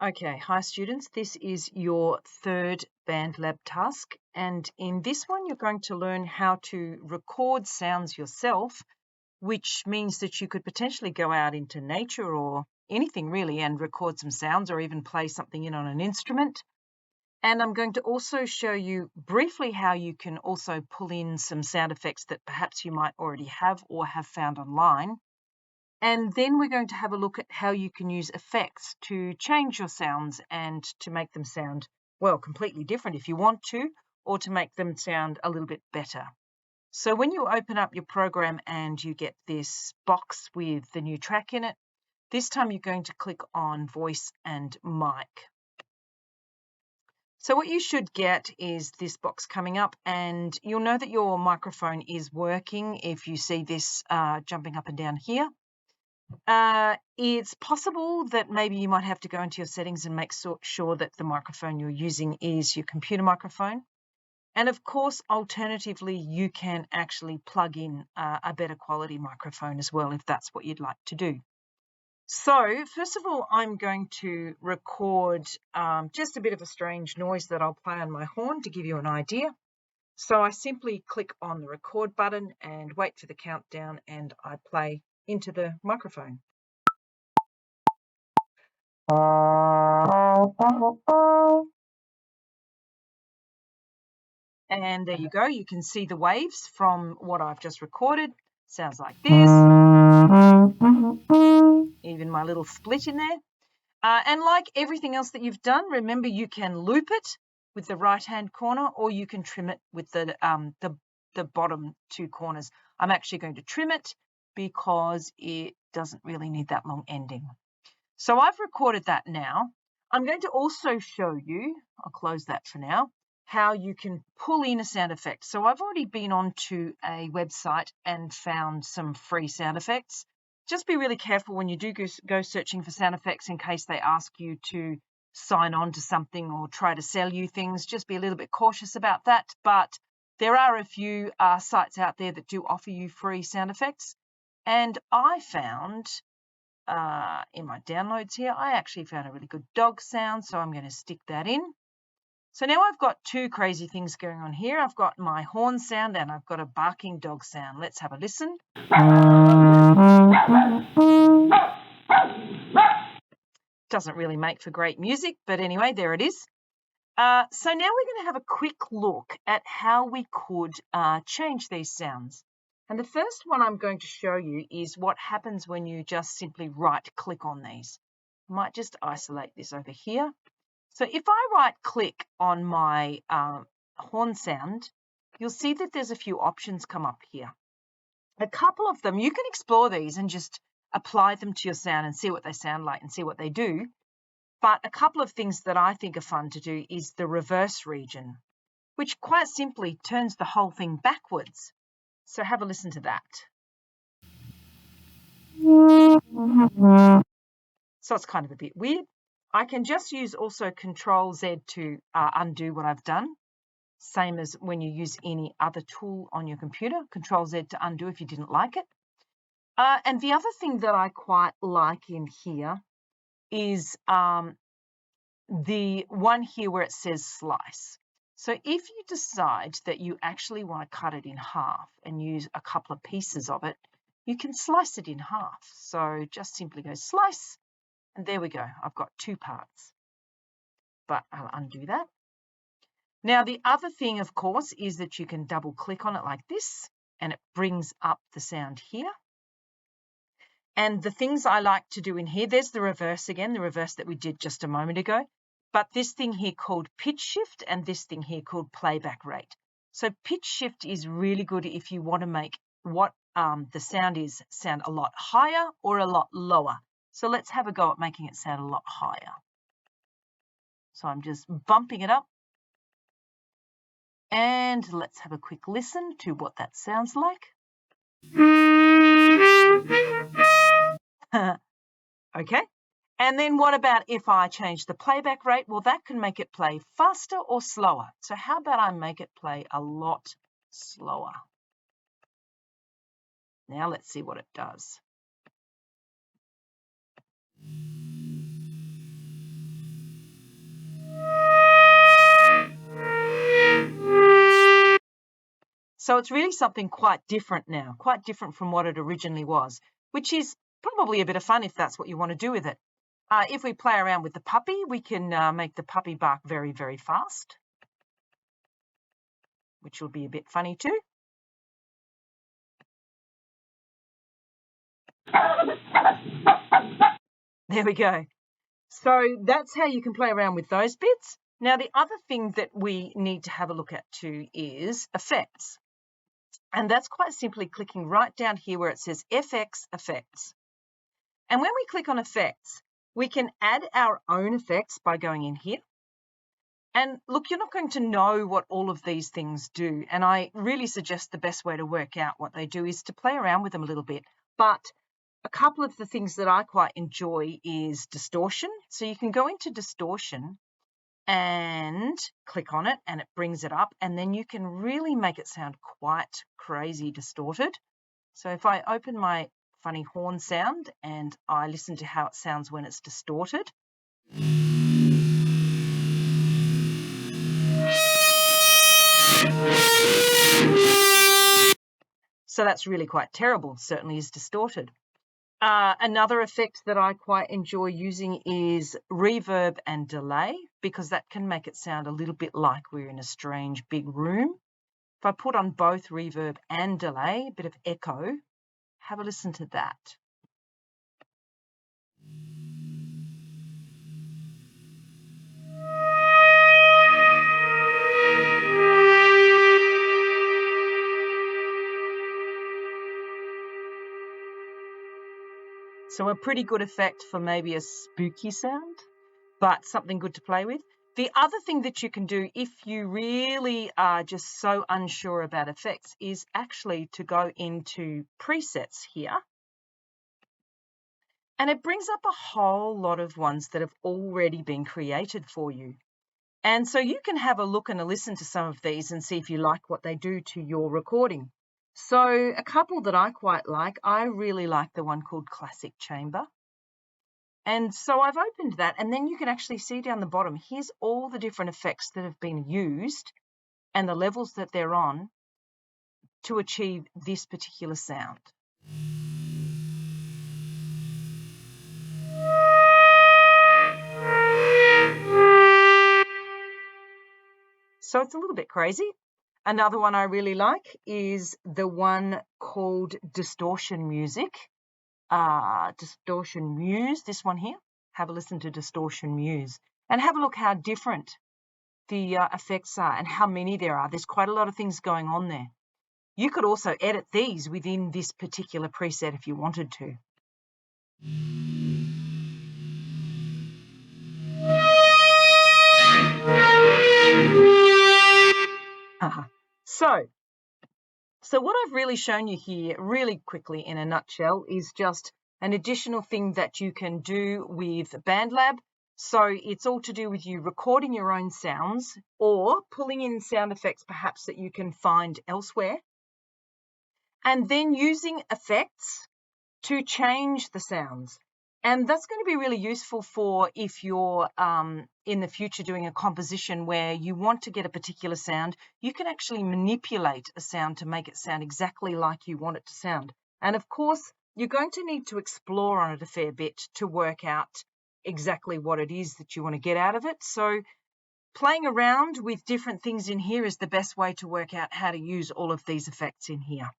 Okay, hi students, this is your third BandLab task, and in this one you're going to learn how to record sounds yourself, which means that you could potentially go out into nature or anything really and record some sounds or even play something in on an instrument. And I'm going to also show you briefly how you can also pull in some sound effects that perhaps you might already have or have found online. And then we're going to have a look at how you can use effects to change your sounds and to make them sound, well, completely different if you want to, or to make them sound a little bit better. So when you open up your program and you get this box with the new track in it, this time you're going to click on Voice and Mic. So what you should get is this box coming up, and you'll know that your microphone is working if you see this jumping up and down here. It's possible that maybe you might have to go into your settings and make sure that the microphone you're using is your computer microphone. And of course, alternatively, you can actually plug in a better quality microphone as well, if that's what you'd like to do. So first of all, I'm going to record just a bit of a strange noise that I'll play on my horn to give you an idea. So I simply click on the record button and wait for the countdown, and I play into the microphone. And there you go. You can see the waves from what I've just recorded. Sounds like this. Even my little split in there. And like everything else that you've done, remember you can loop it with the right-hand corner, or you can trim it with the bottom two corners. I'm actually going to trim it because it doesn't really need that long ending. So I've recorded that now. I'm going to also show you, I'll close that for now, how you can pull in a sound effect. So I've already been onto a website and found some free sound effects. Just be really careful when you do go searching for sound effects in case they ask you to sign on to something or try to sell you things. Just be a little bit cautious about that. But there are a few sites out there that do offer you free sound effects. And I found in my downloads here, I actually found a really good dog sound, so I'm going to stick that in. So now I've got two crazy things going on here. I've got my horn sound and I've got a barking dog sound. Let's have a listen. Doesn't really make for great music, but anyway, there it is. So now we're going to have a quick look at how we could change these sounds. And the first one I'm going to show you is what happens when you just simply right-click on these. I might just isolate this over here. So if I right-click on my horn sound, you'll see that there's a few options come up here. A couple of them, you can explore these and just apply them to your sound and see what they sound like and see what they do. But a couple of things that I think are fun to do is the reverse region, which quite simply turns the whole thing backwards. So have a listen to that. So it's kind of a bit weird. I can just use also Control Z to undo what I've done. Same as when you use any other tool on your computer, Control Z to undo if you didn't like it. And the other thing that I quite like in here is the one here where it says slice. So if you decide that you actually want to cut it in half and use a couple of pieces of it, you can slice it in half. So just simply go slice, and there we go. I've got two parts. But I'll undo that. Now, the other thing, of course, is that you can double click on it like this, and it brings up the sound here. And the things I like to do in here, there's the reverse again, the reverse that we did just a moment ago. But this thing here called pitch shift and this thing here called playback rate. So pitch shift is really good if you want to make what the sound is sound a lot higher or a lot lower. So let's have a go at making it sound a lot higher. So I'm just bumping it up. And let's have a quick listen to what that sounds like. Okay. And then what about if I change the playback rate? Well, that can make it play faster or slower. So how about I make it play a lot slower? Now let's see what it does. So it's really something quite different now, quite different from what it originally was, which is probably a bit of fun if that's what you want to do with it. If we play around with the puppy, we can make the puppy bark very, very fast, which will be a bit funny too. There we go. So that's how you can play around with those bits. Now, the other thing that we need to have a look at too is effects. And that's quite simply clicking right down here where it says FX Effects. And when we click on Effects, we can add our own effects by going in here. And look, you're not going to know what all of these things do. And I really suggest the best way to work out what they do is to play around with them a little bit. But a couple of the things that I quite enjoy is distortion. So you can go into distortion and click on it and it brings it up. And then you can really make it sound quite crazy distorted. So if I open my funny horn sound and I listen to how it sounds when it's distorted. So that's really quite terrible, certainly is distorted. Another effect that I quite enjoy using is reverb and delay, because that can make it sound a little bit like we're in a strange big room. If I put on both reverb and delay, a bit of echo, have a listen to that. So a pretty good effect for maybe a spooky sound, but something good to play with. The other thing that you can do if you really are just so unsure about effects is actually to go into presets here. And it brings up a whole lot of ones that have already been created for you. And so you can have a look and a listen to some of these and see if you like what they do to your recording. So a couple that I quite like, I really like the one called Classic Chamber. And so I've opened that, and then you can actually see down the bottom, here's all the different effects that have been used and the levels that they're on to achieve this particular sound. So it's a little bit crazy. Another one I really like is the one called Distortion Music. Distortion Muse, this one here. Have a listen to Distortion Muse and have a look how different the effects are and how many there are. There's quite a lot of things going on there. You could also edit these within this particular preset if you wanted to. So what I've really shown you here really quickly in a nutshell is just an additional thing that you can do with BandLab. So it's all to do with you recording your own sounds or pulling in sound effects perhaps that you can find elsewhere, and then using effects to change the sounds. And that's going to be really useful for if you're in the future doing a composition where you want to get a particular sound, you can actually manipulate a sound to make it sound exactly like you want it to sound. And of course, you're going to need to explore on it a fair bit to work out exactly what it is that you want to get out of it. So playing around with different things in here is the best way to work out how to use all of these effects in here.